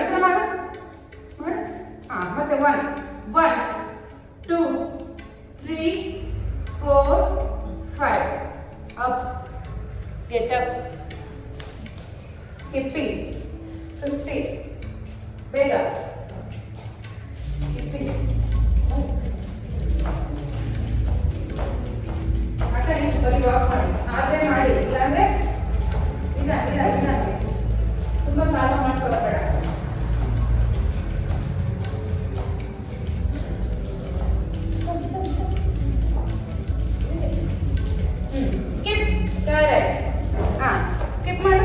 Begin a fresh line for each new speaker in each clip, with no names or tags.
ಈ ಥರ ಮಾಡು ಮಾಡು. ಮತ್ತೆ 1 1 2 3 4 5 ಅಪ್ ಗೆಟ್ ಅಪ್ ಸ್ಕಿಪ್ಪಿಂಗ್ 50 ಬೇಗ ಸ್ಕಿಪ್ಪಿಂಗ್ ಬರೀ ವಾಕ್ ಮಾಡಿ ಆದರೆ ಮಾಡಿ ಇಲ್ಲಾಂದರೆ ಇಲ್ಲ ತುಂಬ ಕಾಲ ಮಾಡ್ಕೊಳ್ಬೇಡ. Skip correct. ಸ್ಕಿಪ್ ಮಾಡು.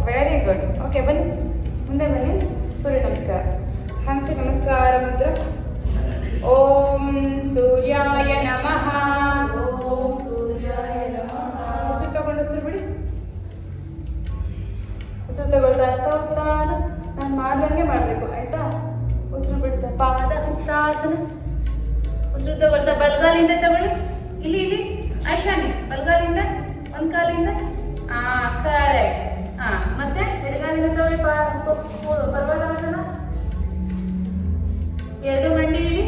Very good. ಓಕೆ ಬನ್ನಿ ಮುಂದೆ ಬನ್ನಿ. ಸೂರ್ಯ ನಮಸ್ಕಾರ. ಹಂಸಿ ನಮಸ್ಕಾರ ಮುದ್ರ. ಓಂ ಸೂರ್ಯಾಯ ನಮಃ. ಓಂ ಸೂರ್ಯಾಯ ನಮಃ. ಉಸಿರು ತಗೊಂಡು ಉಸಿರು ಬಿಡಿ. ಉಸಿರು ತಗೊಳ್ತಾ ಉತ್ಥಾನ. ನಾನು ಮಾಡ್ದಂಗೆ ಮಾಡಬೇಕು ಆಯ್ತಾ. ಉಸಿರು ಬಿಡ್ತಾ ಪಾದ ಹಸ್ತಾಸನ. ಉಸಿರು ತಗೊಳ್ತಾ ಬಲಗಾಲಿಂದ ತಗೊಳ್ಳಿ. ಇಲ್ಲಿ ಇಲ್ಲಿ ಐಶಾನಿ ಬಲಗಾಲಿಂದ ಒಂದು ಕಾಲಿಂದ ಕರೆಕ್ಟ್. ಮತ್ತೆ ಎಡಗಾಲಿಂದ ತಗೊಳ್ಳಿ ಪರ್ವತಾಸನ. ಎರಡು ಮಂಡಿ ಇಡಿ.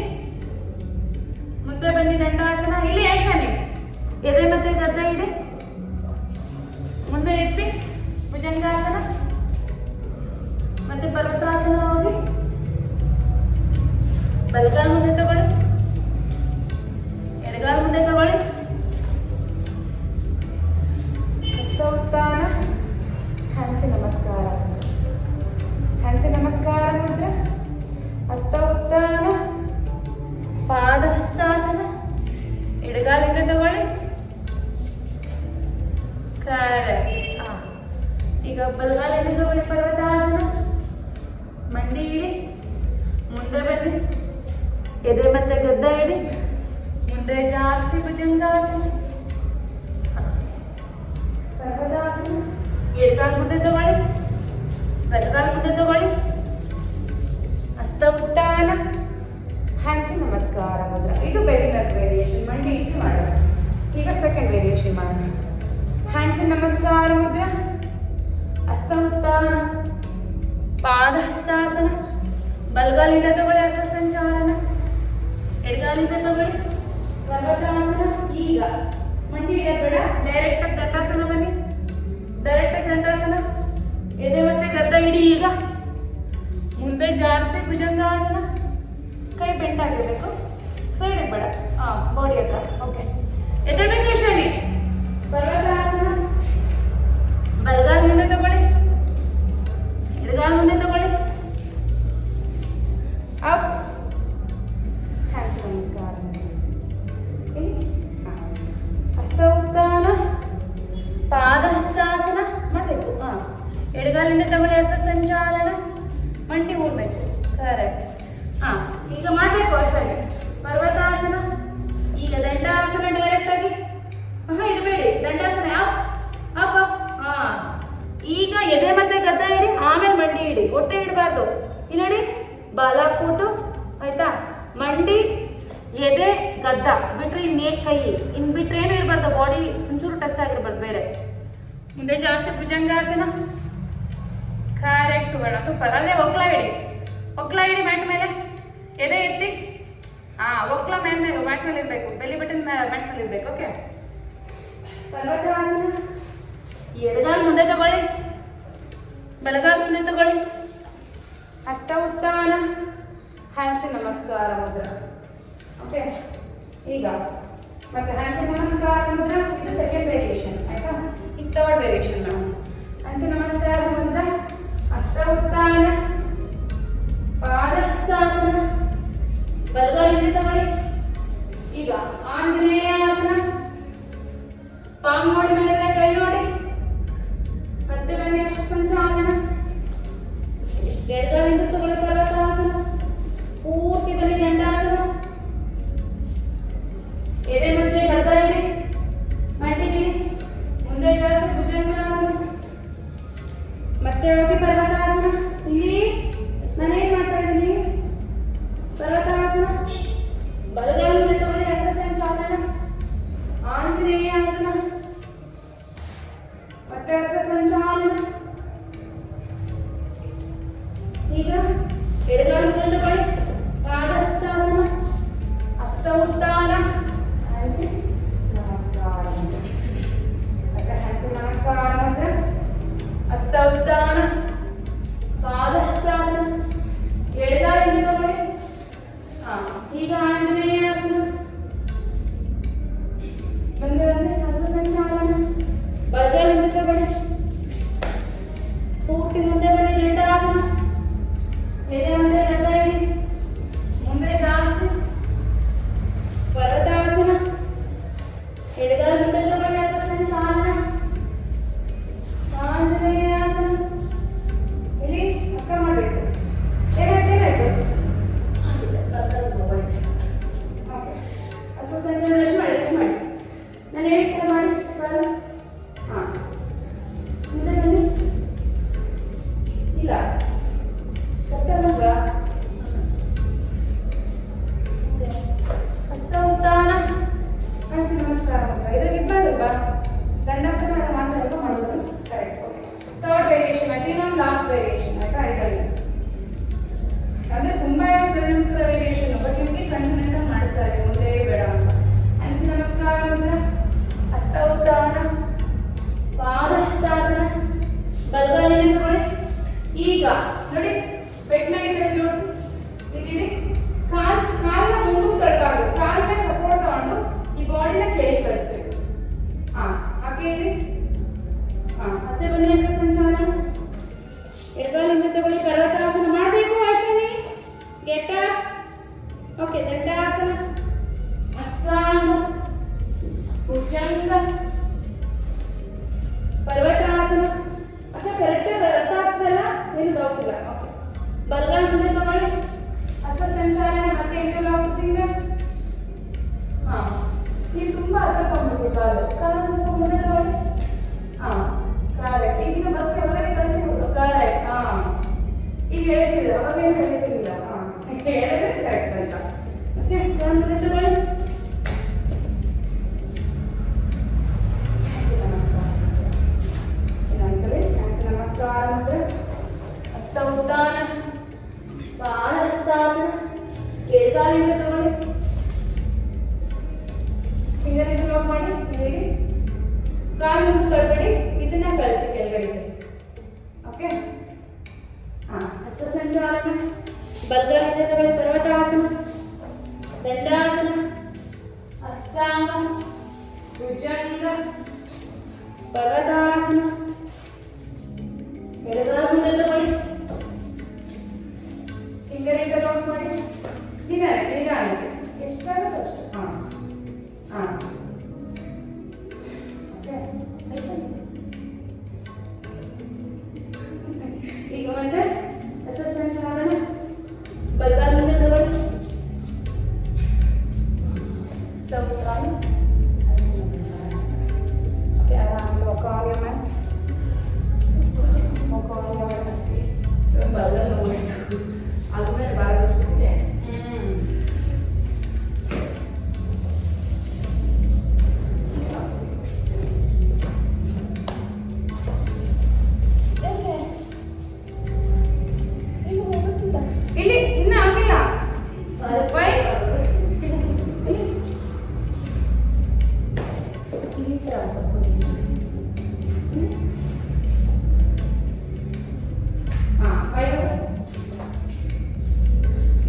ಮುಂದೆ ಬನ್ನಿ ದಂಡಾಸನ. ಇಲ್ಲಿ ಐಶಾನಿ ಎದೆ ಮತ್ತೆ ಗದ್ದ ಇಡಿ. ಮುಂದೆ ಎತ್ತಿ ಭುಜಂಗಾಸನ. ಮತ್ತೆ ಪರ್ವತಾಸನ ಹೋಗಿ ಬಲಗಾಲ ಮುಂದೆ ತಗೊಳ್ಳಿ. ಎಡಗಾಲ ಮುಂದೆ ತಗೊಳ್ಳಿ. ಹಸ್ತ ಉತ್ಥಾನ. ಹಂಸಿ ನಮಸ್ಕಾರ. ಹಂಸಿ ನಮಸ್ಕಾರ ಮುದ್ರೆ. ಹಸ್ತ ಉತ್ಥಾನ. ಪಾದ ಹಸ್ತಾಸನ. ಎಡಗಾಲಿಂದ ತಗೊಳ್ಳಿ. ಕರೆಕ್ಟ್. ಈಗ ಬಲಗಾಲಿಂದ ತಗೊಳ್ಳಿ ಪರ್ವತಾಸನ. ಮಂಡಿ ಇಡಿ. ಮುಂದೆ ಬನ್ನಿ. ಎದೆ ಮತ್ತೆ ಗದ್ದ ಇಡಿ. ಮುಂದೆ ಜಾರಿಸಿ ಭುಜಂಗಾಸನ. ಪರ್ವತಾಸನ. ಎಡಗಾಲ ಮುಂದೆ ತಗೊಳ್ಳಿ. ಬಲಗಾಲ ಮುಂದೆ ತಗೊಳ್ಳಿ. ಹಸ್ತ ಉತ್ಥಾನ. ಹ್ಯಾಂಡ್ಸಿ ನಮಸ್ಕಾರ ಮುದ್ರ. ಇದು ಬೆಗಿನರ್ಸ್ ವೇರಿಯೇಷನ್. ಮಂಡಿ ಇಟ್ಟು ಮಾಡೋಣ. ಈಗ ಸೆಕೆಂಡ್ ವೇರಿಯೇಷನ್ ಮಾಡೋಣ. ಹ್ಯಾಂಡ್ಸಿ ನಮಸ್ಕಾರ ಮುದ್ರ. ಹಸ್ತ ಉತ್ಥಾನ. ಪಾದ ಹಸ್ತಾಸನ. ಬಲಗಾಲಿಂದ ತಗೊಳ್ಳಿ ಹಸ್ತ ಸಂಚಾಲನ. ಎಡಗಾಲಿಂದ ತಗೊಳ್ಳಿ ಪರ್ವತಾಸನ. ಈಗ ಮಂಡಿ ಇಡಬೇಡ, ಡೈರೆಕ್ಟ್ ಆಗಿ ದಂಡಾಸನ ಬನ್ನಿ. ಡೈರೆಕ್ಟ್ ಆಗಿ ದಂಡಾಸನ. ಎದೆ ಮತ್ತೆ ಗದ್ದ ಇಡಿ. ಈಗ ಮುಂದೆ ಜಾರಿಸಿ ಭುಜಂಗಾಸನ. ಕೈ ಬೆಂಡ್ ಆಗಿರ್ಬೇಕು, ಸೈಡ್ ಬೇಡ. ಬಾಡಿ ಹತ್ರ. ಓಕೆ ಎದ್ದೇಳ್ಬೇಕು ಶನಿ. ಪರ್ವತಾಸನ. ಬಲಗಾಲ ಮುಂದೆ ತಗೊಳ್ಳಿ. ಎಡಗಾಲ ಮುಂದೆ ತಗೊಳ್ಳಿ. ಅಪ್. ಹ್ಯಾಂಡ್ಸ್ ನಮಸ್ಕಾರ. ಹಸ್ತ ಉತ್ಥಾನ. ಪಾದ ಹಸ್ತಾಸನ ಮಾಡಬೇಕು. ಎಡಗಾಲಿಂದ ತಗೊಳ್ಳಿ ಹಸ್ತ ಸಂಚಾಲನ. ಮಂಡಿ ಊಡಬೇಕು. ಕರೆಕ್ಟ್. ಈಗ ಮಾಡಬೇಕು ಅಷ್ಟೇ. ಪರ್ವತಾಸನ. ಈಗ ದಂಡಾಸನ. ಡೈರೆಕ್ಟ್ ಆಗಿ ಇಡಬೇಡಿ. ದಂಡಾಸನ. Up up up. ಈಗ ಎದೆ ಮತ್ತೆ ಗದ್ದ ಇಡಿ. ಆಮೇಲೆ ಮಂಡಿ ಇಡಿ. ಹೊಟ್ಟೆ ಇಡಬಾರ್ದು. ಇಲ್ಲಿ ನೋಡಿ ಬಾಲ ಕೂಟು ಆಯ್ತಾ. ಮಂಡಿ ಎದೆ ಗದ್ದ ಬಿಟ್ರೆ ಇನ್ನೇನು ಕೈ ಇನ್ನು ಬಿಟ್ರೆ ಏನೂ ಇರಬಾರ್ದು. ಬಾಡಿ ಒಂಚೂರು ಟಚ್ ಆಗಿರ್ಬಾರ್ದು ಬೇರೆ. ಮುಂದೆ ಜಾಸ್ತಿ ಭುಜಂಗಾಸನ. ಕರೆಕ್ಟ್ ಸುವರ್ಣ. ಸೂಪರ್. ಅದೇ ಒಕ್ಲ ಇಡಿ. ಒಕ್ಲ ಇಡಿ ಮ್ಯಾಟ್ ಮೇಲೆ. ಎದೆ ಎತ್ತಿ. ಒಕ್ಲ ಮೇಲೆ ಮ್ಯಾಟ್ ಮೇಲೆ ಇರಬೇಕು. ಬೆಲ್ಲಿ ಬಟನ್ ಮ್ಯಾಟ್ ಮೇಲೆ ಇರಬೇಕು. ಓಕೆ. ಪರ್ವತಾಸನ. ಎಡಗಾಲ ಮುಂದೆ ತಗೊಳ್ಳಿ. ಬಲಗಾಲ ಮುಂದೆ ತಗೊಳ್ಳಿ. ಹಸ್ತ ಉತ್ಥಾನ. ಹ್ಯಾಂಡ್ಸಿ ನಮಸ್ಕಾರ ಮುದ್ರ. ಓಕೆ. ಈಗ ಮತ್ತೆ ಹ್ಯಾಂಡ್ಸಿ ನಮಸ್ಕಾರ ಮುದ್ರ. ಇದು ಸೆಕೆಂಡ್ ವೇರಿಯೇಷನ್ ಆಯ್ತಾ. ಈಗ ಥರ್ಡ್ ವೇರಿಯೇಷನ್ ನಾವು. ಹ್ಯಾಂಡ್ಸಿ ನಮಸ್ಕಾರ ಮುದ್ರ. ಹಸ್ತ ಉತ್ಥಾನ. ಪಾದ ಹಸ್ತಾಸನ. ಬಲಗಾಲಿಂದ ತಗೊಳ್ಳಿ. ಈಗ ಆಂಜನೇಯ ಆಸನ. ಪಾಮ್ ನೋಡಿ ಮೇಲೆ ಕೈ ನೋಡಿ. ಮತ್ತೆ ಬನ್ನಿ ಅಷ್ಟ ಸಂಚಾಲನ. ಎಡಗಾಲಿಂದ ತಗೊಳ್ಳಿ ಪರ್ವತಾಸನ. ಪೂರ್ತಿ ಬನ್ನಿ ದಂಡಾಸನ. ಎದೆ ಮತ್ತೆ ಗದ್ದ ಇಡಿ. ಮಂಡಿ ಇಡಿ. ಮುಂದೆ ಜಾಸ್ತಿ ಭುಜಂಗ ಇನ್ನೊಂದು ಲಾಸ್ಟ್ ವೇರಿಯೇಷನ್ ಆಯ್ತಾ ಇದರಲ್ಲಿ. ಅಂದ್ರೆ ತುಂಬಾ ಸೂರ್ಯ ನಮಸ್ಕಾರ ವೇರಿಯೇಷನ್, ಬಟ್ ನಿಮಗೆ ಕಂಟಿನ್ಯೂಸ್ ಆಗಿ ಮಾಡಿಸ್ತಾ ಇದೆ, ಮುಂದೆ ಬೇಡ ಅಂತ. ಅನ್ಸಿ ನಮಸ್ಕಾರ ಅಂದ್ರೆ ಹಸ್ತ ಉತ್ಥಾನ, ಪಾದ ಹಸ್ತಾಸನ, ಬಲಗಾಲಿನ ತಗೊಳ್ಳಿ. ಈಗ ನೋಡಿ ಪೆಟ್ನ ಈ ಕಡೆ ಜೋಡಿಸಿ, ಇಡಿ ಕಾಲನ್ನ ಮುಂದಕ್ಕೆ ತಳ್ಳಬಾರ್ದು, ಕಾಲ ಮೇಲೆ ಸಪೋರ್ಟ್ ತಗೊಂಡು ಈ ಬಾಡಿನ ಕೆಳಗೆ ಕಳಿಸ್ಬೇಕು. ಹಾಗೆ ಇರಿ. ಮತ್ತೆ ಬನ್ನಿ ಹಸ್ತ ಸಂಚಾಲನ. ಎಡಗಾಲಿಂದ ತಗೊಳ್ಳಿ, ಪರ್ವತಾಸನ ಮಾಡಬೇಕು. ಆಶಾನಿ ಗೆಟ್ ಅಪ್. ಓಕೆ, ದಂಡಾಸನ, ಅಷ್ಟಾಂಗ, ಭುಜಂಗ, ಪರ್ವತಾಸನ. ಅಕ್ಕ ಕರೆಕ್ಟಾಗಿ ಅರ್ಥ ಆಗ್ತದಲ್ಲ, ಏನು ಡೌಟ್ ಇಲ್ಲ. ಓಕೆ, ಬಲಗಾಲ ಮುಂದೆ ತಗೊಳ್ಳಿ, ಹಸ್ತ ಸಂಚಾಲನ, ಮತ್ತೆ ಇಂಟರ್ಲಾಕ್ ಫಿಂಗರ್ಸ್. ನೀವು ತುಂಬಾ ಅರ್ಥ ತಗೊಂಡ್ಬಿಟ್ಟು ಕಾಲು ಸ್ವಲ್ಪ ಮುಂದೆ ತಗೊಳ್ಳಿ. ಕರೆಕ್ಟ್. ಈಗ ಬಸ್ ಹೊರಗಡೆ ಕಳಿಸಿಬಿಟ್ಟು ಕರೆಕ್ಟ್. ಈಗ ಹೇಳ್ತಿದ್ರು, ಅವಾಗೇನು ಹೇಳ್ತಿರ್ಲಿಲ್ಲ. ಹೇಳಿದ್ರೆ ಕರೆಕ್ಟ್ ಅಂತ. ಓಕೆ, ಮುಂದೆ ತಗೊಳ್ಳಿ. ಇನ್ನೊಂದ್ಸಲಿ ನಮಸ್ಕಾರ. ಹಸ್ತ ಉತ್ಥಾನ, ಪಾದ ಹಸ್ತಾಸನ, ಎಡಗಾಲಿಂದ ತಗೊಳ್ಳಿ, ಫಿಂಗರ್ ಇಂಟರ್ಲಾಕ್ ಮಾಡಿ. ಹೇಳಿ ಕಾಲು ಮುಂದೆ ಕಳ್ಬೇಡಿ, ಇದನ್ನ ಕಳಿಸಿ ಕೆಳಗಡೆ. ಓಕೆ, ಹಸ್ತ ಸಂಚಾಲನ, ಬಲಗಾಲಿಂದ ತಗೊಳ್ಳಿ, ಪರ್ವತಾಸನ, ದಂಡಾಸನ, ಅಷ್ಟಾಂಗ, ಭುಜಂಗ, ಪರ್ವತಾಸನ. ಎಡಗಾಲ ಮುಂದೆ ತಗೊಳ್ಳಿ, ಫಿಂಗರ್ ಇಂಟರ್ಲಾಕ್ ಮಾಡಿ. ನಿಧಾನಕ್ಕೆ ಎಷ್ಟಾಗುತ್ತೋ ಅಷ್ಟು. ಈಗ ಮತ್ತೆ ಹಸ್ತ ಸಂಚಾಲನ, ಬಲಗಾಲ ಮುಂದೆ ತಗೊಳ್ಳಿ, ಹಸ್ತ ಉತ್ಥಾನ. ಓಕೆ, ಆರಾಮ್ಸೆ walk on your mat. walk on your mat. ಬಲಗಾಲ ಹೋಗ್ಬೇಕು, ಆದ್ಮೇಲೆ ಬಾರದು. ಇಲ್ಲಿ ಇನ್ನು ಆಗಿಲ್ಲ.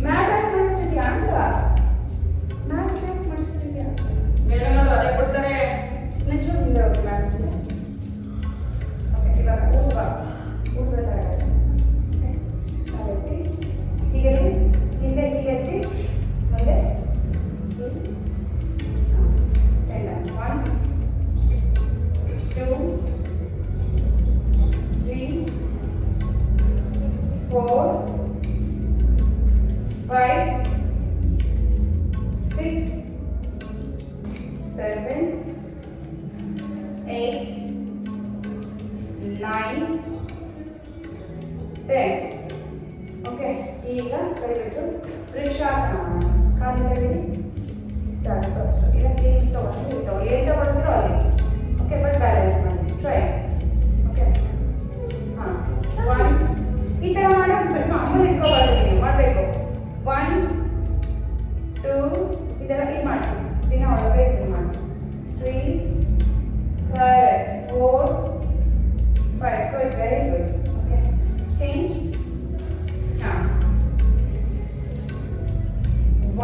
ಮ್ಯಾಟ್ ಹಾಕಿ ಮಾಡಿಸ್ತಿದ್ಯಾ ಅಂತ, ಮ್ಯಾಟ್ ಹಾಕಿ ಮಾಡಿಸ್ತಿದ್ಯಾ ಮೇಡಮ್, ಅದೇ ಕೊಡ್ತಾರೆ. ನಂಚೂರು ಹಿಂದೆ ಹೋಗಿ ಮ್ಯಾಟ್. ಓಕೆ, ಇವಾಗ ಊಟ ಹೀಗೆ ಹಿಂದೆ ಹೀಗೆ ಎತ್ತಿ ಮುಂದೆ. 1 2 3 4 5 6 7 8 9 10. ಓಕೆ, ಈಗ ಕೈ ಬಿಟ್ಟು ವೃಕ್ಷಾಸನ ಮಾಡೋಣ. ಕಾಲು ತೆಗೆದು ಇಷ್ಟ ಆಗುತ್ತೋ ಅಷ್ಟು. ಇದಕ್ಕೆ ಏನು ತಗೊಳ್ಳಿ, ಏನು ತಗೊಳ್ತೀರೋ ಅಲ್ಲಿ. ಓಕೆ, ಬಟ್ ಬ್ಯಾಲೆನ್ಸ್ ಮಾಡಿ ಟ್ರೈ. ಓಕೆ, 1 ಈ ಥರ ಮಾಡೋದು ಅಮ್ಮನ ಇಟ್ಕೋಬಾರ್ದು, ನೀವು ಮಾಡಬೇಕು. 1 2 ಈ ಥರ ಇದು ಮಾಡಿಸಿ, ದಿನ ಒಳಗೆ ಇದನ್ನು ಮಾಡಿಸಿ. 3 4 5 good, very good. Okay, change.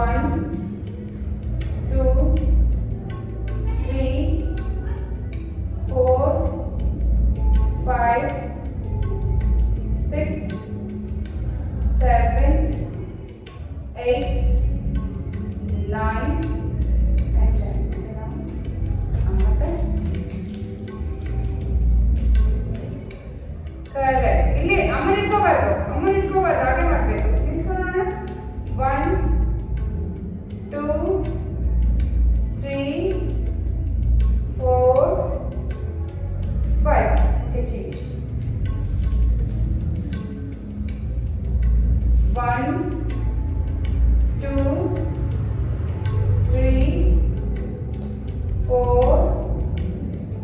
1 2 3 4 5 6 7 8 9 and 10. Correct. ಇಲ್ಲಿ ಅಮ್ಮನ ಇಟ್ಕೋಬಾರ್ದು, ಹಾಗೆ ಮಾಡಬೇಕು. ಇಟ್ಕೊಳ್ಳೋಣ. 1 2 3 4 5. Okay, change. 1 2 3 4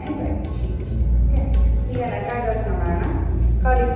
and 5. Change. Okay. ಈಗ ನಟಾಸನ ಮಾಡೋಣ. ಕಾಲು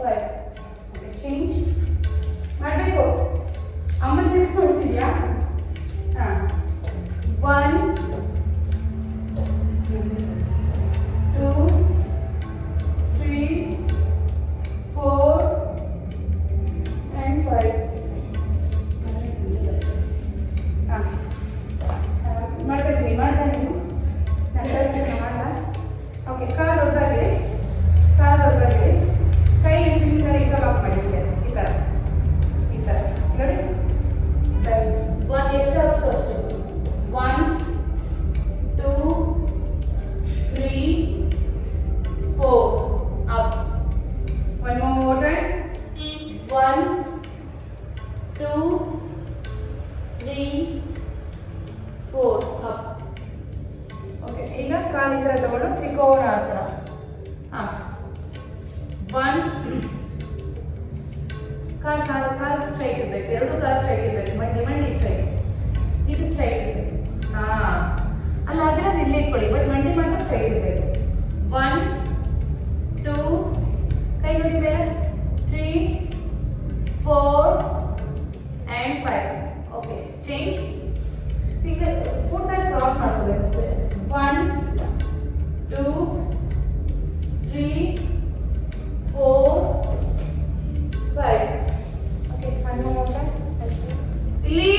5. ಚೇಂಜ್ ಮಾಡಬೇಕು. ಅಮ್ಮನ ನೋಡ್ತಿದ್ಯಾ? ಹಾಂ 1 2 3 4 and 5. ಹಾಂ ಮಾಡ್ತಾ ನೀವು ಓಕೆ. ಕಾಲು ದೊಡ್ಡದಾಗಿಡಿ, ಕೈ ಫಿಂಗರ್ ಇಂಟರ್ಲಾಕ್ ಮಾಡಿ ಈ ಥರ ನೋಡಿ. ಎಷ್ಟಾಗುತ್ತೋ ಅಷ್ಟು. 1 2 3 4 up. One more time. 1 2 3 4 up. Okay. ಈಗ ಕಾಲು ಈ ಥರ ತಗೊಂಡು ತ್ರಿಕೋನಾಸನ. ಹಾಂ 1 ಕಾಲು ಸ್ಟ್ರೈಟ್ ಇರಬೇಕು, ಎರಡು ಕಾಲು ಸ್ಟ್ರೈಟ್ ಇರಬೇಕು, ಮಂಡಿ ಸ್ಟ್ರೈಟ್, ಇದು ಸ್ಟ್ರೈಟ್ ಇರಬೇಕು. ಹಾಂ ಅಲ್ಲ ಅದನ್ನ ಇಲ್ಲಿ ಇಟ್ಕೊಳ್ಳಿ, ಬಟ್ ಮಂಡಿ ಮಾತ್ರ ಸ್ಟ್ರೈಟ್ ಇರಬೇಕು. 1 2 ಕೈ ನೋಡಿ ಮೇಲೆ 3 4 and 5. Okay. Change finger foot ಅಲ್ಲಿ ಕ್ರಾಸ್ ಮಾಡ್ಕೋಬೇಕು ಅಷ್ಟೇ. 1 2 3 4 5. ಓಕೆ. ಕಣ್ಣು ನೋಡ್ತಾ ಇಲ್ಲಿ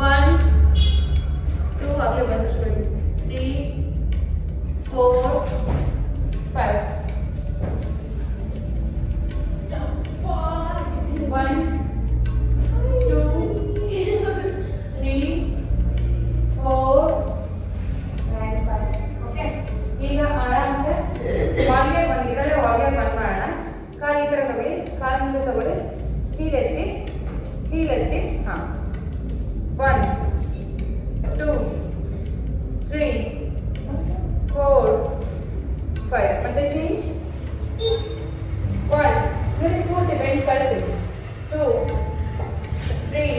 1 2 ಆಗಲೇ ಬಂದು 3 4 5. 1 2 3 4 and 5. ಓಕೆ. ಈಗ ಆರಾಮ್ಸೆ ವಾಲಿಯರ್ ಬಂದು ಇದರಲ್ಲೇ ವಾಲಿಯರ್ ಬಂದ್ ಮಾಡೋಣ. ಕಾಲು ಈ ಥರ ತಗೊಳ್ಳಿ, ಕಾಲಿಂದ ತಗೊಳ್ಳಿ, ಹೀಲೆತ್ತಿ. ಹಾಂ 1 2 3 4 5. ಮತ್ತೆ ಚೇಂಜ್. 1 ನೋಡಿ ಪೂರ್ತಿ ಬೆಂಡ್ ಕಳಿಸಿ. 2 3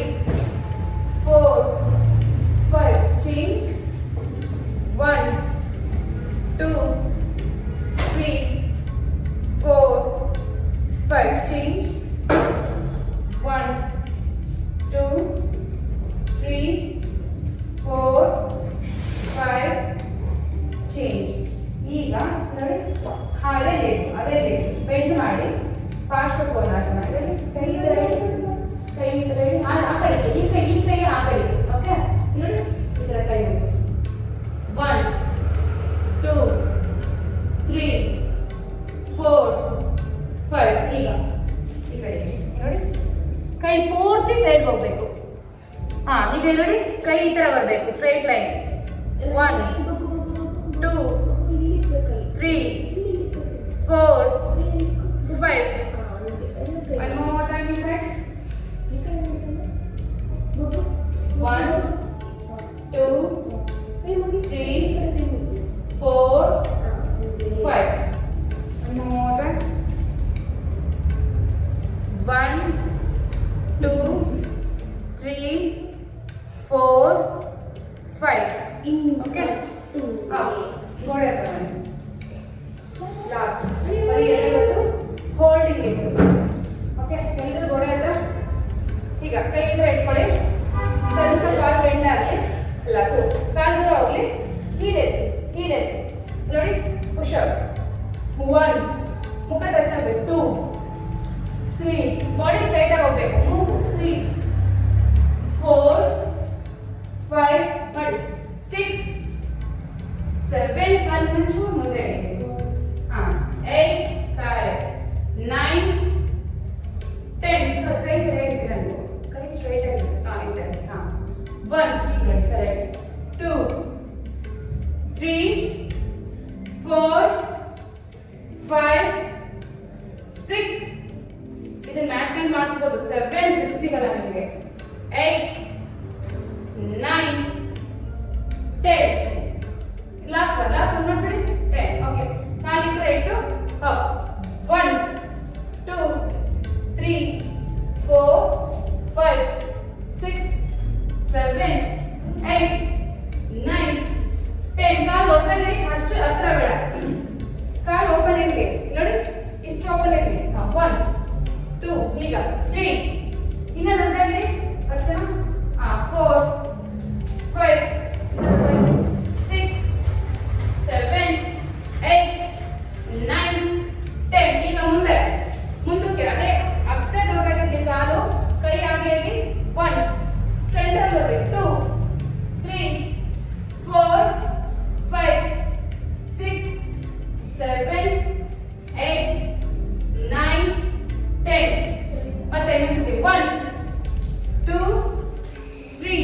4 5. ಚೇಂಜ್. 1 2 3 4 5. Change. 1 2 3 4 5. Change. ಈಗ ನೋಡಿ ಅದೇ ಬೆಂಡ್ ಮಾಡಿ ಪಾರ್ಶ್ವಕೋನಾಸನ. ಕೈ ಆ ಕಡೆಗೆ, ಈ ಕೈ ಆ ಕಡೆಗೆ. ಓಕೆ. ನೋಡಿ ಈ ಥರ ಕೈ 1 2 3 4 5. ಈಗ ಈ ಕಡೆ ನೋಡಿ, ಕೈ ಪೂರ್ತಿ ಸೈಡ್ಗೆ ಹೋಗ್ಬೇಕು. ಹಾಂ ಈಗ ನೋಡಿ, ಕೈ ಈ ಥರ ಬರಬೇಕು, straight line. 1 2 3 4 5. One more time this side. 1 2 3 4 5. One more time. 1 2 3 4 5. Okay. ಗೋಡೆ ಹತ್ರ ಲಾಸ್ಟ್ ಬರೀ ಎಲ್ಲಿವತ್ತು ಹೋಲ್ಡಿಂಗ್ ಇತ್ತು. ಓಕೆ. ಎಲ್ಲರೂ ಗೋಡೆ ಹತ್ರ ಈಗ ಕೈ ಹತ್ರ ಇಟ್ಕೊಳ್ಳಿ. ಸ್ವಲ್ಪ ಕಾಲು ಬೆಂಡ್ ಆಗಿ, ಅಲ್ಲ ಕಾಲು ದೂರ ಹೋಗ್ಲಿ. ಹೀರೆತ್ತಿ ನೋಡಿ. Push up. 1 ಮುಖ ಟಚ್ ಆಗಬೇಕು. 2 3 ಬಾಡಿ ಸ್ಟ್ರೈಟ್ ಆಗಿ ಹೋಗ್ಬೇಕು. 3 4 5 ಮಾಡಿ. 6 7 ಕಾಲು ಮುಂಚು ಮುಂದೆ. ಹಾಂ 8 ಕರೆಕ್ಟ್. 9 10 ಕೈ ಸರಿಯಾಗಿ ಇರಬೇಕು, ಕೈ ಸ್ಟ್ರೈಟ್ ಆಗಿ. ಹಾಂ ಇದೆ. ಹಾಂ 1 ಈಗ ನೋಡಿ ಕರೆಕ್ಟ್. 2 3 4 5 6. ಇದನ್ನ ಮ್ಯಾಟ್ ಮೇಲೆ ಮಾಡಿಸ್ಬೋದು. 7 ಸಿಗಲ್ಲ ನಿಮಗೆ. 8 9 10. ಲಾಸ್ಟ್ ಒನ್ ಮಾಡ್ಬಿಡಿ. 10. ಓಕೆ. ಕಾಲು ಈ ಥರ ಇಟ್ಟು ಅಪ್. 1 2 3 4 5 6 7 8 9 10. ಕಾಲು ಓಪನ್ ಇರಲಿ, ಅಷ್ಟು ಹತ್ರ ಬೇಡ. ಕಾಲು ಓಪನ್ ಇರಲಿ ನೋಡಿ, ಇಷ್ಟು ಓಪನ್ ಈಗ 3 ಇನ್ನ ದೊಡ್ಡದಾಗಿ ಅಷ್ಟೇ 4 5 6 7 8 9 10 ಈಗ ಮುಂದಕ್ಕೆ ಅದೇ ಅಷ್ಟೇ ದೊಡ್ಡದಾಗಿ ಕಾಲು ಕೈ ಹಾಗೆ 1 ಸೆಂಟರ್ ನೋಡಿ 2 3 4 5 6 7 8 9 10 ಮತ್ತೆ ಇನ್ನೊಂದ್ಸತಿ 1 2 3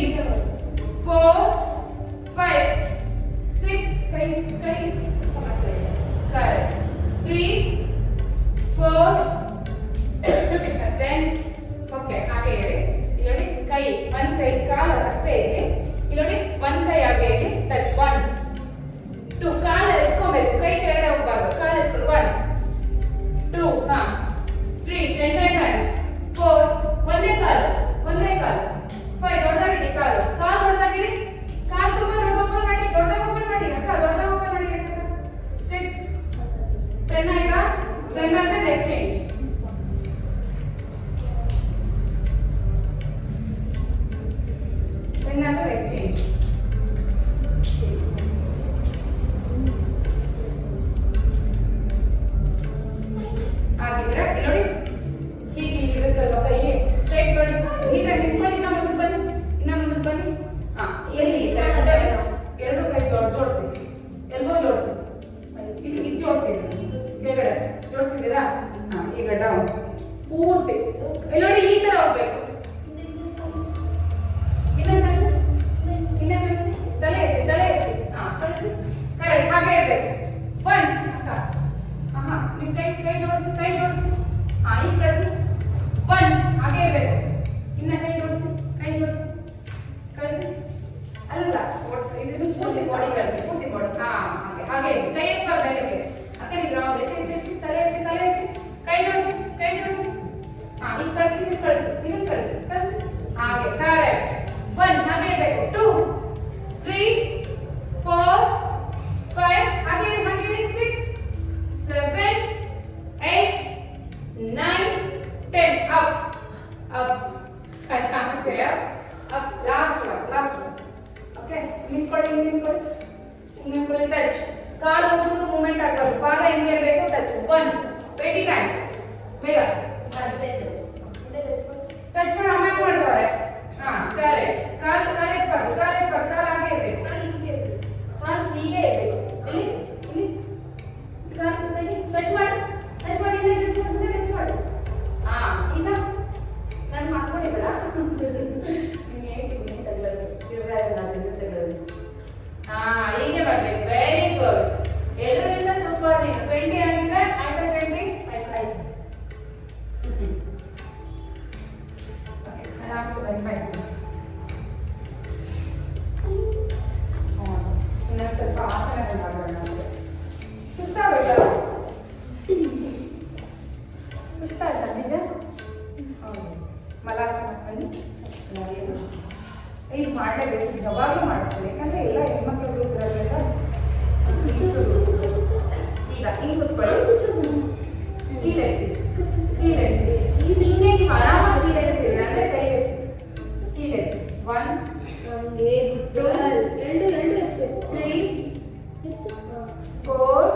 4 5 6 ಕೈ ಸಮಸ್ಯೆ 3 4 10 ಓಕೆ ಹಾಗೆ ಹೇಳಿ ಇಲ್ಲಿ ನೋಡಿ ಕೈ ಒಂದು ಕೈ ಕಾಲು ಅಷ್ಟೇ ಇಲ್ಲಿ ಇಲ್ಲಿ ನೋಡಿ ಒಂದು ಕೈ ಹಾಗೆ ಹೇಳಿ ಟಚ್ 1 2 ಕಾಲು ಎತ್ಕೊಬೇಕು ಕೈ ಕೆಳಗಡೆ ಹೋಗಬಾರ್ದು ಕಾಲು ಎತ್ಕೊಂಡು 1 2 3 10 times 4 ಒಂದೇ ಕಾಲು 5 ದೊಡ್ಡದಾಗಿಡಿ ಕಾಲು ದೊಡ್ಡದಾಗಿಡಿ ಕಾಲು ತುಂಬ ದೊಡ್ಡದಾಗಿ ಓಪನ್ ಮಾಡಿ ಅಕ್ಕ ದೊಡ್ಡದಾಗಿ ಓಪನ್ ಮಾಡಿ 6 10 ಆಯ್ತಾ 10 ಆದ್ರೆ ಲೆಗ್ ಚೇಂಜ್ ಲೆಗ್ ಚೇಂಜ್ ಆಗಿದ್ರೆ ಇಲ್ಲಿ ನೋಡಿ ಹೀಗೆ ಇರುತ್ತಲ್ವ ಕೈ ಸ್ಟ್ರೈಟ್ ನೋಡಿ ನೀಟಾಗಿ ನಿಂತ್ಕೊಳ್ಳಿ ಇನ್ನ ಮುಂದಕ್ಕೆ ಬನ್ನಿ ಎಲ್ಲಿ ಎರಡು ಕೈ ಜೋಡಿಸಿ ಎಲ್ಬೋ ಜೋಡಿಸಿ ಇಲ್ಲಿ ಜೋಡಿಸಿ ಕೆಳಗಡೆ ಜೋಡಿಸಿದ್ದೀರಾ ಈಗ ಡೌನ್ ಪೂರ್ತಿ ಇಲ್ಲಿ ನೋಡಿ ಈ ತರ ಹೋಗ್ಬೇಕು ಇನ್ನ ಕಳಿಸಿ ತಲೆ ಎತ್ತಿ ಕಳಿಸಿ ಕರೆಕ್ಟ್ ಹಾಗೆ ಇರ್ಬೇಕು 1 ನಿಮ್ ಕೈ ಜೋಡಿಸಿ ಈಗ ಕಳಿಸಿ 1 ಹಾಗೆ ಇರ್ಬೇಕು ಇನ್ನ ಕೈ ಜೋಡಿಸಿ ಕಳಿಸಿ ಅಲ್ಲ ಇದನ್ನು ಪೂರ್ತಿ ಬಾಡಿ ಕಳಿಸಿ ಪೂರ್ತಿ ಬಾಡಿ ಹಾಗೆ ಕೈ ಎತ್ಬಾರ್ದು ಮೇಲಕ್ಕೆ ಅಕ್ಕ ನೀವು ರಾಂಗ್ ಎತ್ತಿ ತಲೆ ಎತ್ತಿ ಕೈ ಜೋಡಿಸಿ ಈಗ ಕಳಿಸಿ ಇದನ್ನು ಕಳಿಸಿ ಹಾಗೆ ಕರೆಕ್ಟ್ 1 ಹಾಗೆ ಇರ್ಬೇಕು 2 3 4 5 ಹಾಗೆ 6 7 8 9 10 up last one okay ನಿಂತ್ಕೊಳ್ಳಿ ಟಚ್ ಕಾಲು ಒಂಚೂರು ಮೂವ್ಮೆಂಟ್ ಆಗಬಾರ್ದು ಪಾದ ಹಿಂಗೆ ಇರಬೇಕು ಟಚ್ 20 times ಬೇಗ ಟಚ್ ಮಾಡಿ ಆಮೇಲೆ ಮಾಡ್ತಾರೆ ಕರೆಕ್ಟ್ ಕಾಲು ಎತ್ಬಾರ್ದು ಕಾಲು ಹಾಗೆ ಇರಬೇಕು ಕಾಲು ಹೀಗೆ ಇರಬೇಕು ಇಲ್ಲಿ ಕಾಲು ಟಚ್ ಮಾಡಿ ಟಚ್ ಮಾಡಿ ಈಗ ನಾನು ಮಾಡ್ಕೊಂಡಿಲ್ಲ ಹೀಗೆ ಮಾಡ್ಬೇಕು ವೆರಿ ಗುಡ್ ಎಲ್ಲರಿಂದ ಸೂಪರ್ ನೀವು 20 ಅಂದ್ರೆ ಆಯ್ತಾ 20 ಆಯ್ತು ಆರಾಮ್ಸೆ ಮಾಡಿ ಇನ್ನೊಂದು ಸ್ವಲ್ಪ ಆಸನಗಳು ಮಾಡೋಣ ಸುಸ್ತಾಗಬೇಕಲ್ಲ ಸುಸ್ತಾಯ್ತಾ ನಿಜ ಹೌದು ಮಲಾಸನ ಬನ್ನಿ ಈಗ ಮಾಡಲೇಬೇಕು ಯಾವಾಗಲೂ ಮಾಡಿಸ್ತೀನಿ ಯಾಕಂದರೆ ಎಲ್ಲ ಹೆಣ್ಮಕ್ಳು ಇರೋದ್ರಿಂದ ಈಗ ಹಿಂಗೆ ಕೂತ್ಕೊಳ್ಳಿ ಹೀಲೆತ್ತಿ ಹಿಂಗೆ ನೀವು ಆರಾಮಾಗಿ ಹೀಲೆತ್ತೀರಿ ಅಂದರೆ ಕೈ ಹೀಲೆತ್ತಿ 1 2 3 4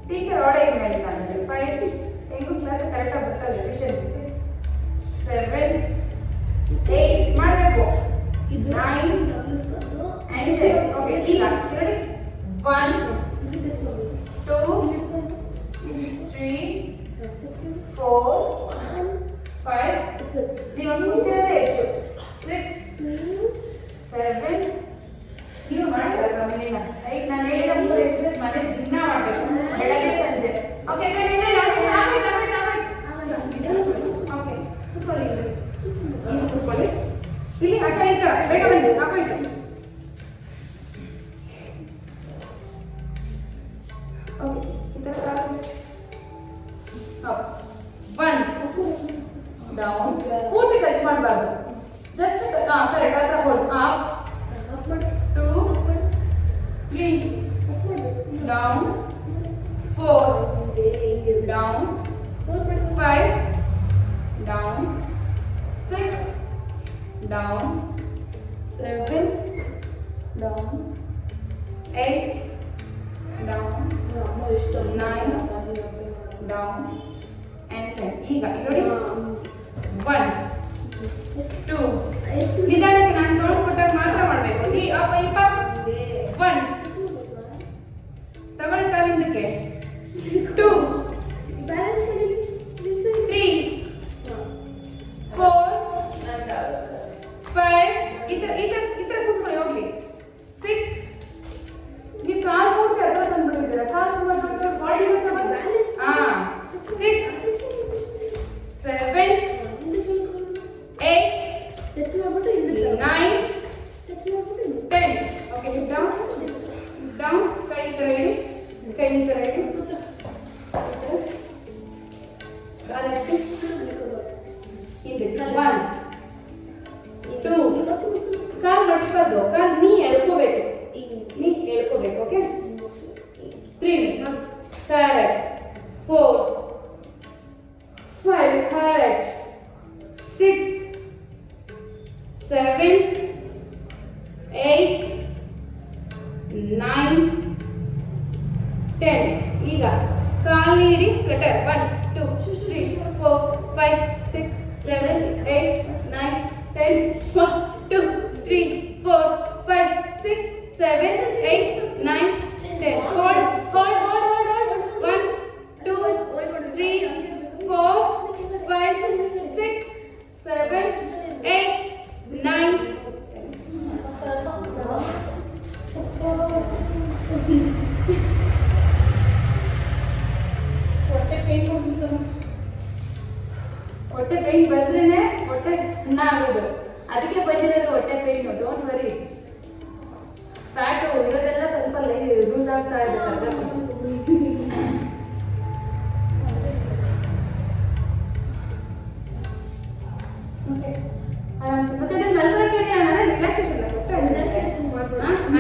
ಟೀಚರ್ ಆರ್ಡರ್ ಏನು ಮೇಲೆ ನಾನು 5 ಹೆಂಗೂ ಕ್ಲಾಸ್ ಕರೆಕ್ಟಾಗಿ ಬರ್ತದೆ ವಿಷನ್ 6 7 8 ಮಾಡಬೇಕು 9 and 10 ಓಕೆ ಈಗ ನೋಡಿ 1 2 3 4 5 ನೀವು ಕೂತಿರೋದೇ ಹೆಚ್ಚು 6 7 ನೀವು ಮಾಡ್ತಾರೆ ಪ್ರಮೇಯನ ಈಗ ನಾನು ಹೇಳಿದ 3 ಎಕ್ಸರ್ಸೈಸ್ ಮನೆ ದಿನ ಮಾಡಬೇಕು ಬೆಳಗ್ಗೆ ಸಂಜೆ ಓಕೆ ಕೂತ್ಕೊಳ್ಳಿ ಇಲ್ಲಿ ಅಕ್ಕ ಈ ಥರ ಬೇಗ ಬನ್ನಿ ಹಾಕೋಯ್ತು ಓಕೆ ಈ ಥರ 1 ಡೌನ್ ಪೂರ್ತಿ ಟಚ್ ಮಾಡಬಾರ್ದು ಜಸ್ಟ್ ಕರೆಕ್ಟ್ ಆ ಥರ hold up 2 3 down 4 down 5 down, 6, down, 7, down, 8, down, 9, down, and 10. ಈಗ ನೋಡಿ 1, 2 ನಿಧಾನಕ್ಕೆ ನಾನು ಕೌಂಟ್ ಕೊಟ್ಟಾಗ ಮಾತ್ರ ಮಾಡಬೇಕು. ಈ ಅಪ್ಪ ಇಪ್ಪ 1 ತಗೊಳ್ಳಿ ಕಾಲಿಂದಕ್ಕೆ 2 3 4 5 ಈ ತರ ಕೂತ್ಕೊಳ್ಳಿ ಹೋಗ್ಲಿ 6 ನೀವು ಕಾಲು ಪೂರ್ತಿ ಹತ್ರ ತಂದ್ಬಿಟ್ಟಿದ್ದೀರಾ. ಕಾಲು ತುಂಬ ದೊಡ್ಡ ಬಾಡಿ ಹಾ 6 7 8 9 10. ಓಕೆ ಹಿಪ್ ಡೌನ್ ಕೈ ಈ ಥರ ಇಡಿ, ಕೈ ಈ ಥರ ಇಡಿ, ಕಾಲೆತ್ತಿ ಹಿಂದೆ 1 2 ಕಾಲು ಮಡಿಸ್ಬಾರ್ದು, ಕಾಲು ನೀ ಎಳ್ಕೋಬೇಕು, ಓಕೆ 3 ಕರೆಕ್ಟ್ 4 5 ಕರೆಕ್ಟ್ 6 7 8 9 10. ಈಗ ಕಾಲು ನೀಡಿ ಫ್ಲಟರ್ 1 2 3 4 5 6 7 8 9 10 1 2 3 4 5 6 7 8 9 10. Hold 1 2 3 4 5 6 7 8 9 ಹೊಟ್ಟೆ ಪೇನ್ ಬಂದ್ರೇನೆ ಹೊಟ್ಟೆ ಸಣ್ಣ ಆಗೋದು, ಅದಕ್ಕೆ ಬಂದಿರೋದು ಹೊಟ್ಟೆ ಪೇನು. ಡೋಂಟ್ ವರಿ, ಫ್ಯಾಟು ಇರೋದೆಲ್ಲ ಸ್ವಲ್ಪ ಲೂಸ್ ಆಗ್ತಾ ಇದೆ ಅರ್ಧ. ಆರಾಮ್ಸೆ ಮತ್ತೆ ಮಲ್ಕೊಳ್ಳಿ ಕೇಳಿ ಅಣ್ಣ, ರಿಲ್ಯಾಕ್ಸೇಷನ್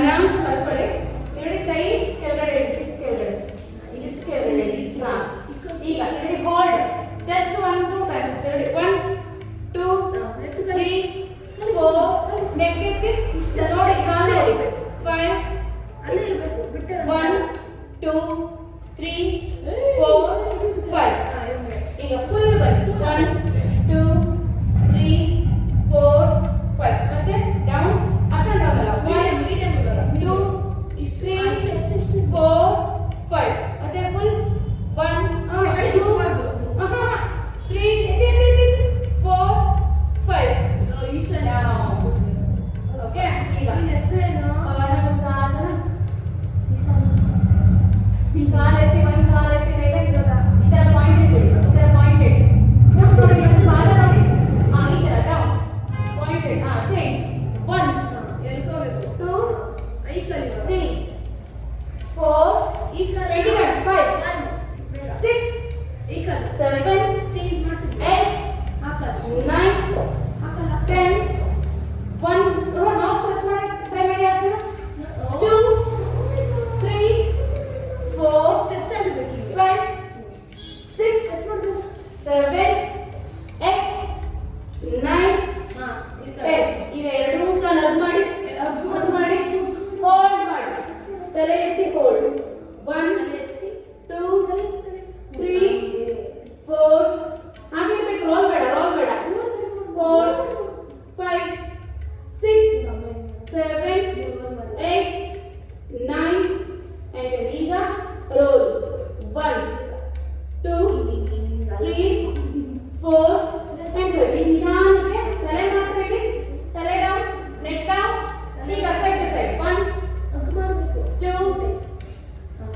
ಆರಾಮ್ಸೆ ಮಲ್ಕೊಳ್ಳಿ. ಎರಡು ಕೈ ಕೆಳಗಡೆ ಇಡಿ, ಹಿಪ್ಸ್ ಕೆಳಗಡೆ ಹಾ. ಈಗ ಇಡಿ ಹೋಲ್ಡ್ ಜಸ್ಟ್ 1 2 ಟೈಮ್ಸ್. 1 2 3 4 ನೆಕ್ ಎತ್ತಿ ನೋಡಿ, ಕಾಲು ನೋಡಿ 5 1 2 3 4 5. ಈಗ ಫುಲ್ ಬನ್ನಿ 1 2 3 4 5. ಮತ್ತೆ ಡೌನ್, ಅಷ್ಟೊಂದು ಡೌನ್ ಅಲ್ಲ, 1 ಮೀಡಿಯಂ ಇವಾಗ 2 3 4 5. ಮತ್ತೆ ಫುಲ್ 1 2 3 4 5. ಓಕೆ ಈಗ ಪವನಮುದ್ರಾಸನ. ಕಾಲೆತ್ತಿ ಒಂದು ಕಾಲೆತ್ತಿ ಮೇಲೆ ಇರೋದ ಈ ಥರ ಪಾಯಿಂಟ್ ಇಡಿ, ನೋಡಿ ಮತ್ತೆ ಪಾದ ನೋಡಿ ಹಾ ಈ ಥರ ಡೌನ್ ಪಾಯಿಂಟೆಡ್ ಹಾ ಚೇಂಜ್ 1 2 3 4 5 6 7 8 9 10 1 ನಾಸ್ ಟಚ್ ಮಾಡಿ ಟ್ರೈ ಮಾಡಿ ಆಚೆ 2 3 4 ಸ್ಟೆಪ್ಸ್ ಆಗಬೇಕು 5 6 7 8 9 10. ಈಗ ಎರಡೂ ಕಾಲು ಹಗ್ ಮಾಡಿ ಹೋಲ್ಡ್ ಮಾಡಿ, ತಲೆ ಎತ್ತಿ ಹೋಲ್ಡ್ 1 2 3 4 ಹಾಗೆ ಇರಬೇಕು, ರೋಲ್ ಬೇಡ 4 5 6 7 8 9 and ಈಗ ರೋಲ್ 1 2 3 4 and 5. ನಿಧಾನಕ್ಕೆ ತಲೆ ಮಾತ್ರ ಇಡಿ, ತಲೆ ಡೌನ್ ನೆಕ್ ಡೌನ್. ಈಗ ಸೈಡ್ ಟು ಸೈಡ್ 1 2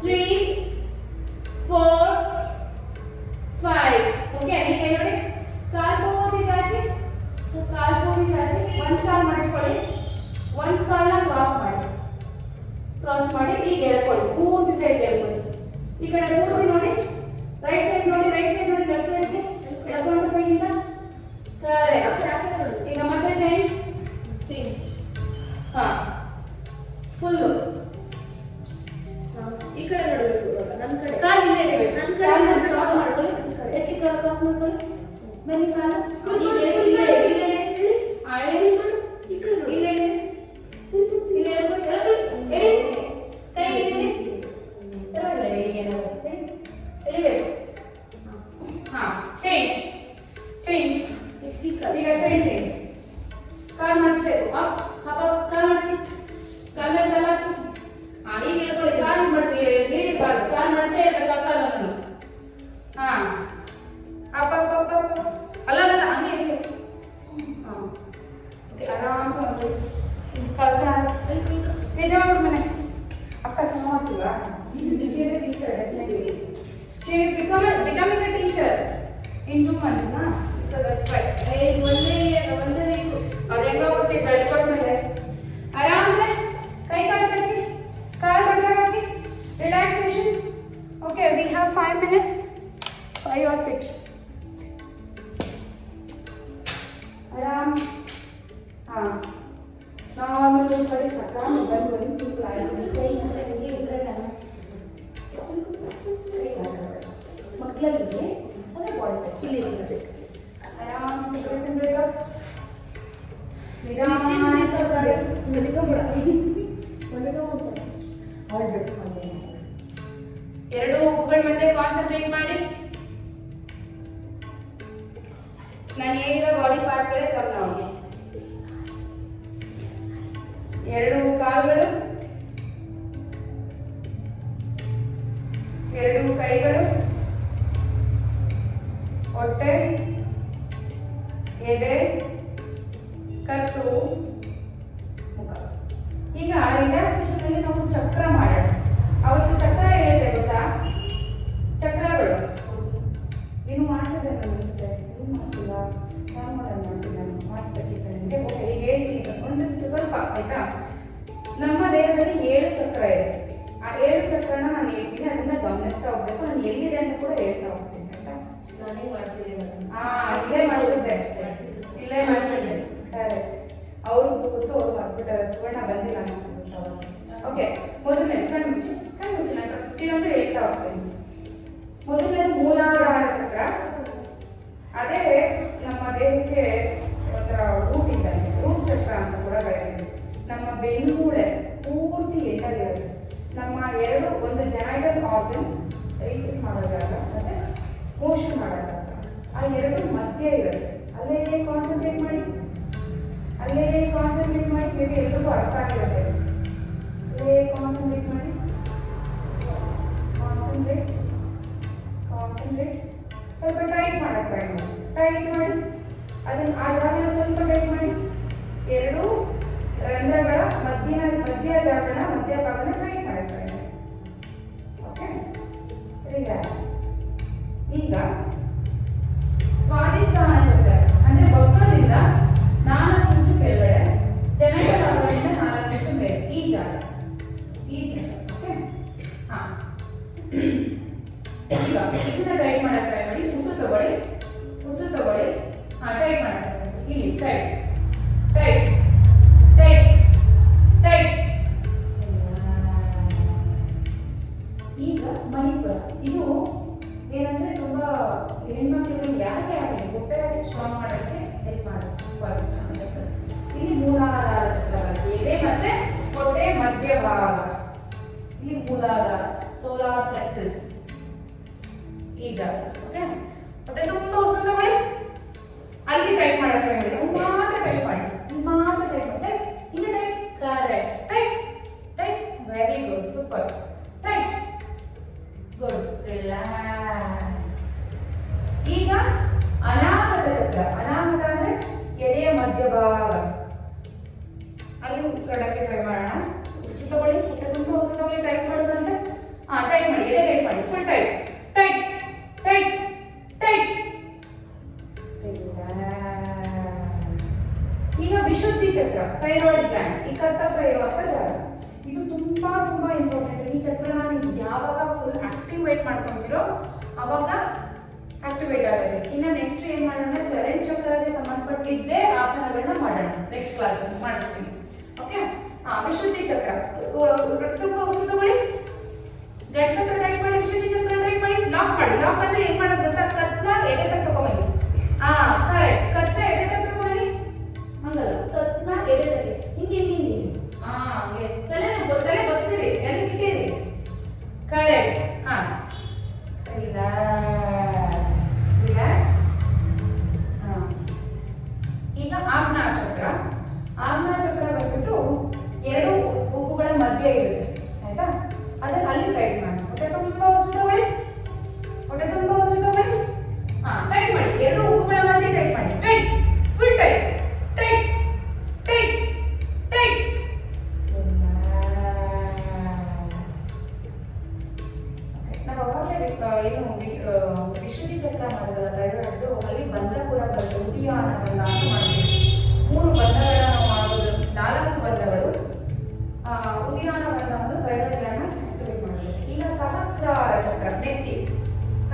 3 4 5. ಓಕೆ ಈಗ ನೋಡಿ ಕಾಲು ಪೂರ್ತಿ ಚಾಚಿ, ಒಂದು ಕಾಲು ಮಾಡಿಸ್ಕೊಳ್ಳಿ, ಒಂದು ಕಾಲನ್ನ ಕ್ರಾಸ್ ಮಾಡಿ ಈಗ ಎಳ್ಕೊಳ್ಳಿ, ಪೂರ್ತಿ ಸೈಡ್ ಎಳ್ಕೊಳ್ಳಿ. ಈ ಕಡೆ ಪೂರ್ತಿ ನೋಡಿ, ರೈಟ್ ಸೈಡ್ ನೋಡಿ ಲೆಫ್ಟ್ ಸೈಡ್ಗೆ ಎಳ್ಕೊಂಡು ಕೈಯಿಂದ ಕರೆಕ್ಟ್. ಈಗ ಮತ್ತೆ ಚೇಂಜ್ ಹಾ ಫುಲ್ಲು ಈ ಕಡೆ ನೋಡಬೇಕು, ನನ್ನ ಕಡೆ ಕಾಲು ಇಲ್ಲೇ ಇಡಬೇಕು, ನನ್ನ ಕಡೆ ಕ್ರಾಸ್ ಮಾಡ್ಕೊಳ್ಳಿ, ಎತ್ತಿ ಕ್ರಾಸ್ ಮಾಡ್ಕೊಳ್ಳಿ ಬನ್ನಿ ಕಾಲು ಈಗ ಸೇಮ್ ಥಿಂಗ್ ಕಾಲು ಮಾಡಿಸ್ಬೇಕು ಅಪ್ ಅಪ್ ಕಾಲು ಮಾಡಿಸಿ ಕಾಲ ಕಾಲ ಈಗ ಹೇಳ್ಕೊಳ್ಳಿ ಕಾಲು ಮಾಡಿ ನೀಡಿರಬಾರ್ದು ಕಾಲು ಮಡಚೇ ಇರಬೇಕು ಕಾಲನ್ನು ಅಪ್ ಅಪ್ ಅಪ್ ಅಪ್ ಅಲ್ಲ ಅಲ್ಲ ಹಂಗೆ ಹಂಗೆ ಓಕೆ ಆರಾಮ್ಸೆ ಮಾಡಿ ಕಾಲು ಚಾರ್ಜ್ ನಿಜ ಮಾಡ್ಬಿಡು ಮನೆ ಅಕ್ಕ ಚೆನ್ನಾಗಿಲ್ವಾ teacher definitely she becoming a teacher in 2 months na so that's why ಒಂದೇ ವೀಕ್ ಅವ್ರು ಹೆಂಗೋ ಹೋಗ್ತಿ ಬ್ಲಡ್ ಕೊಟ್ಮೇಲೆ ಆರಾಮ್ಸೆ ಕೈ ಕಾಲು ಚಾಚಿ ಕಾಲು ಬಡ್ದಾಕಿ relaxation okay we have 5 minutes 5 or 6 ಆರಾಮ್ ನಾರ್ಮಲ್ ಕಡೆ ಆರಾಮ್ ಬಂದು ಕ್ಲಾಸ್ ಮಕ್ಕಳಿಗೆ ಅಂದರೆ ಬಾಡಿ ಟಚ್ ಇಲ್ಲಿ ಆರಾಮ್ಸೆ ಎರಡು ಉಗುಗಳ ಮೇಲೆ ಕಾನ್ಸಂಟ್ರೇಟ್ ಮಾಡಿ ನಾನು ಹೇಗಿರೋ ಬಾಡಿ ಪಾರ್ಟ್ ಕಡೆ ಗಮನ ಹೋಗಿ ಎರಡು ಕಾಲುಗಳು ಎರಡು ಕೈಗಳು ಹೊಟ್ಟೆ ಎದೆ ಕತ್ತು ಮುಖ ಈಗ ರಿಲ್ಯಾಕ್ಸೇಷನ್ ಅಲ್ಲಿ ನಾವು ಚಕ್ರ ಮಾಡೋಣ ಅವತ್ತು ಚಕ್ರ ಹೇಳಿದೆ ಗೊತ್ತಾ ಚಕ್ರಗಳು ಇನ್ನು ಮಾಡಿಸಿದೆ ಅನಿಸುತ್ತೆ ಇದು ಮಾಡಿಸಿಲ್ಲ ನಾನು ಮಾಡಿಸ್ಬೇಕಿತ್ತು ನನಗೆ ಓಕೆ ಈಗ ಹೇಳ್ತೀನಿ ಒಂದಿಷ್ಟು ಸ್ವಲ್ಪ ಆಯ್ತಾ ನಮ್ಮ ದೇಹದಲ್ಲಿ 7 ಚಕ್ರ ಇದೆ ಆ 7 ಚಕ್ರನ ನಾನು ಹೇಳ್ತೀನಿ ಅದನ್ನ ಗಮನಿಸ್ತಾ ಹೋಗ್ಬೇಕು ನಾನು ಎಲ್ಲಿದೆ ಅಂತ ಕೂಡ ಹೇಳ್ತಾ ಹೋಗ್ತೀನಿ ಆಯ್ತಾ ನಾನೇ ಮಾಡಿಸಿದೆ ಇಲ್ಲೇ ಮಾಡಿಸಿದ್ದೆ ಕರೆಕ್ಟ್ ಅವ್ರು ಗೊತ್ತು ಅವ್ರು ಮಾಡ್ಬಿಟ್ಟಾರೆ ಸುವರ್ಣ ಬಂದಿಲ್ಲ ಓಕೆ ಮೊದಲನೇ ಕಣ್ಮುಚ್ಚಿ ನಾನು ಪ್ರತಿಯೊಂದು ಹೇಳ್ತಾ ಹೋಗ್ತೀನಿ ಮೊದಲನೇದು ಮೂಲಾಧಾರ ಚಕ್ರ ಅದೇ ನಮ್ಮ ದೇಹಕ್ಕೆ ಒಂಥರ ರೂಟ್ ಇದ್ದಂಗೆ ರೂಟ್ ಚಕ್ರ ಅಂತ ಕೂಡ ಕರೀತೀವಿ ನಮ್ಮ ಬೆನ್ನುಮೂಳೆ ಪೂರ್ತಿ ಎಂಟಲ್ಲಿರುತ್ತೆ ನಮ್ಮ ಒಂದು ಜನರಲ್ ಆರ್ಗನ್ ರಿಸೀವ್ ಮಾಡೋ ಜಾಗ ಮತ್ತೆ ಮೋಷನ್ ಮಾಡೋ ಜಾಗ ಆ ಎರಡು ಮಧ್ಯೆ ಇರುತ್ತೆ ಅಲ್ಲೇ ಕಾನ್ಸಂಟ್ರೇಟ್ ಮಾಡಿ ಮೇ ಬಿ ಎಲ್ರಿಗೂ ಅರ್ಥ ಆಗಿರುತ್ತೆ ಅಲ್ಲೇ ಕಾನ್ಸಂಟ್ರೇಟ್ ಮಾಡಿ ಕಾನ್ಸಂಟ್ರೇಟ್ ಸ್ವಲ್ಪ ಟೈಟ್ ಮಾಡಕ್ಕೆ ಟೈಟ್ ಮಾಡಿ ಅದನ್ನು ಆ ಜಾಗನ ಸ್ವಲ್ಪ ಟೈಟ್ ಮಾಡಿ ಎರಡು ರಂಧ್ರಗಳ ಮಧ್ಯಭಾಗನ ಟೈಟ್ ಮಾಡಕ್ಕೆ ಓಕೆ ರಿಲ್ಯಾಕ್ಸ್ ಈಗ ಸ್ವಾದಿಷ್ಠಾನ ಚಕ್ರ ಅಂದ್ರೆ ಬೊಕ್ಕದಿಂದ 4 ಇಂಚು ಕೆಳಗಡೆ ಜನಕರಾಗದಿಂದ 4 ಇಂಚು ಮೇಲೆ ಈ ಜಾಗ ಓಕೆ ಈಗ ಇದನ್ನ ಟೈಟ್ ಮಾಡಕ್ಕೆ ಟ್ರೈ ಮಾಡಿ ಉಸಿರು ತಗೊಳ್ಳಿ ಟೈಟ್ ಮಾಡಕ್ಕೆ ಇಲ್ಲಿ ಟೈಟ್ ಈಗ ಮಣಿಪುರ ಇದು ಏನಂದ್ರೆ ತುಂಬಾ ಹೆಣ್ಮಕ್ಳು ಯಾಕೆ ಆಗಲಿ ಹೊಟ್ಟೆ ಸ್ಟ್ರಾಂಗ್ ಮಾಡೋಕ್ಕೆ ಹೆಲ್ಪ್ ಮಾಡುತ್ತೆ ಸ್ವಾದಿಷ್ಠಾನ ಚಕ್ರ ಇಲ್ಲಿ ಮೂಲಾಧಾರ ಚಕ್ರವಾಗಿ ಇದೆ ಮತ್ತೆ ಹೊಟ್ಟೆ ಮಧ್ಯಭಾಗ ಇಲ್ಲಿ ಮೂಲಾಧಾರ ಸೋಲಾರ್ ಪ್ಲೆಕ್ಸಸ್ ಈ ಜಾಗ ಓಕೆ ಹೊಟ್ಟೆ ತುಂಬಾ ಉಸಿರು ತಗೊಳ್ಳಿ ಅಲ್ಲಿ ಟೈಟ್ ಮಾಡಕ್ಕೆ ಟ್ರೈ ಮಾಡಿ ಮಾತ್ರ ಟೈಟ್ ಮಾಡಿ ಈಗ tight correct tight very good super tight good relax ಈಗ ಅನಾಹತ ಚಕ್ರ ಅನಾಹತ ಅಂದ್ರೆ ಎದೆಯ ಮಧ್ಯಭಾಗ ಅಲ್ಲಿ ಉಸಿರಾಡಕ್ಕೆ ಟ್ರೈ ಮಾಡೋಣ ಉಸಿರು ತಗೊಳ್ಳಿ ಹೊಟ್ಟೆ ತುಂಬಾ ಉಸಿರು ತಗೊಳ್ಳಿ ಟೈಟ್ ಮಾಡೋದಂದ್ರೆ ಟೈಟ್ ಮಾಡಿ ಎದೆ ಟೈಟ್ ಮಾಡಿ ಫುಲ್ ಟೈಟ್ ಈಗ ವಿಶುದ್ಧಿ ಚಕ್ರ ಥೈರಾಯ್ಡ್ ಗ್ಲ್ಯಾಂಡ್ ಈ ಕತ್ತ ಹತ್ರ ಇರುವಂತ ಜಾಗ ಇದು ತುಂಬಾ ಇಂಪಾರ್ಟೆಂಟ್ ಈ ಚಕ್ರನ ನೀವು ಯಾವಾಗ ಫುಲ್ ಆಕ್ಟಿವೇಟ್ ಮಾಡ್ಕೊಂತೀರೋ ಅವಾಗ ಆಕ್ಟಿವೇಟ್ ಆಗುತ್ತೆ ಇನ್ನು ನೆಕ್ಸ್ಟ್ ಏನ್ ಮಾಡೋಣ 7 ಚಕ್ರಕ್ಕೆ ಸಂಬಂಧಪಟ್ಟಿದ್ದೇ ಆಸನಗಳನ್ನ ಮಾಡೋಣ ನೆಕ್ಸ್ಟ್ ಕ್ಲಾಸ್ ಮಾಡ್ತೀವಿ ಓಕೆ ವಿಶುದ್ಧಿ ಚಕ್ರ ತುಂಬಾ ಉಸಿರು ತಗೊಳ್ಳಿ ಗಂಟಲ ಟೈಟ್ ಮಾಡಿ ವಿಶುದ್ಧಿ ಚಕ್ರ ಟೈಟ್ ಮಾಡಿ ಲಾಕ್ ಅಂದ್ರೆ ಏನ್ ಮಾಡೋದು ಗೊತ್ತಾ ಕತ್ನ ಎದೆ ತಕ್ಕ ತಗೊಂಬನ್ನಿ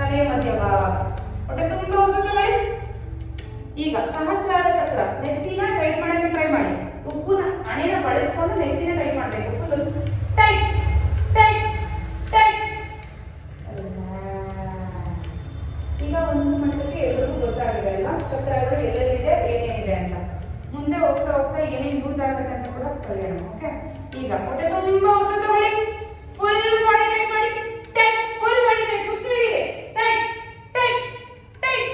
ತಲೆ ಮಧ್ಯಭಾಗ. ಹೊಟ್ಟೆ ತುಂಬ ಉಸಿರು ತಗೊಳ್ಳಿ. ಈಗ ಸಹಸ್ರಾರ ಚಕ್ರ, ನೆತ್ತಿನ ಟೈಟ್ ಮಾಡಕ್ಕೆ ಟ್ರೈ ಮಾಡಿ. ಉಪ್ಪುನ ಹಣೆನ ಬಳಸ್ಕೊಂಡು ನೆತ್ತಿನ ಟೈಟ್ ಮಾಡಬೇಕು. Full tight tight tight. ಈಗ ಒಂದು ಮಟ್ಟಕ್ಕೆ ಎಲ್ರಿಗೂ ಗೊತ್ತಾಗಿದೆ ಅಲ್ವಾ ಚಕ್ರಗಳು ಎಲ್ಲೆಲ್ಲಿದೆ ಏನೇನಿದೆ ಅಂತ. ಮುಂದೆ ಹೋಗ್ತಾ ಹೋಗ್ತಾ ಏನೇನು ಯೂಸ್ ಆಗುತ್ತೆ ಅಂತ ಕೂಡ ಕಲಿಯೋಣ. ಓಕೆ, ಈಗ ಹೊಟ್ಟೆ ತುಂಬಾ ಉಸಿರು ತಗೊಳ್ಳಿ. ಫುಲ್ ಬಾಡಿ ಟೈಟ್ ಮಾಡಿ. Tight, full body tight. ಮುಷ್ಟಿ ಹಿಡಿಯಿರಿ. Tight tight tight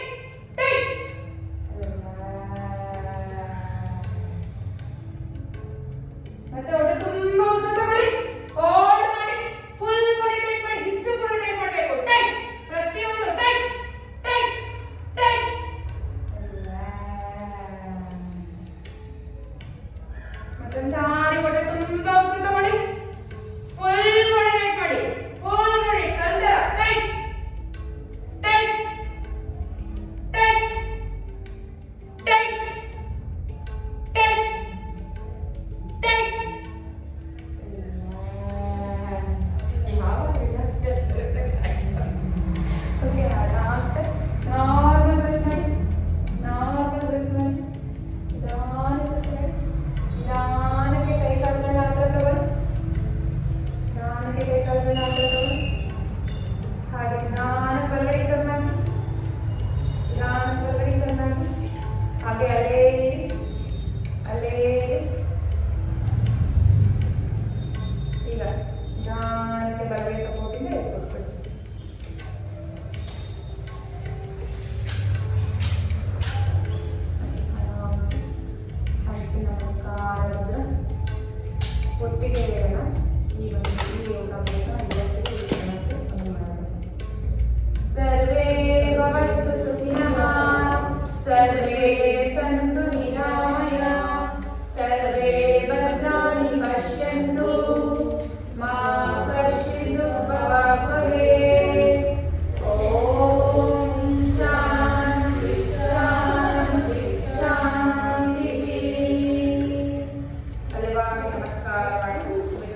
tight. ಮತ್ತೆ ಹೊಟ್ಟೆ ತುಂಬಾ ಉಸಿರು ತಗೊಳ್ಳಿ. ಹೋಲ್ಡ್ ಮಾಡಿ. ಫುಲ್ ಬಾಡಿ ಟೈಟ್ ಮಾಡಿ. ಹಿಪ್ಸ್ ಕೂಡ ಟೈಟ್ ಮಾಡಬೇಕು. ಟೈಟ್, ಪ್ರತಿಯೊಂದು ಟೈಟ್ ಟೈಟ್ ಟೈಟ್. ಮತ್ತೊಂದು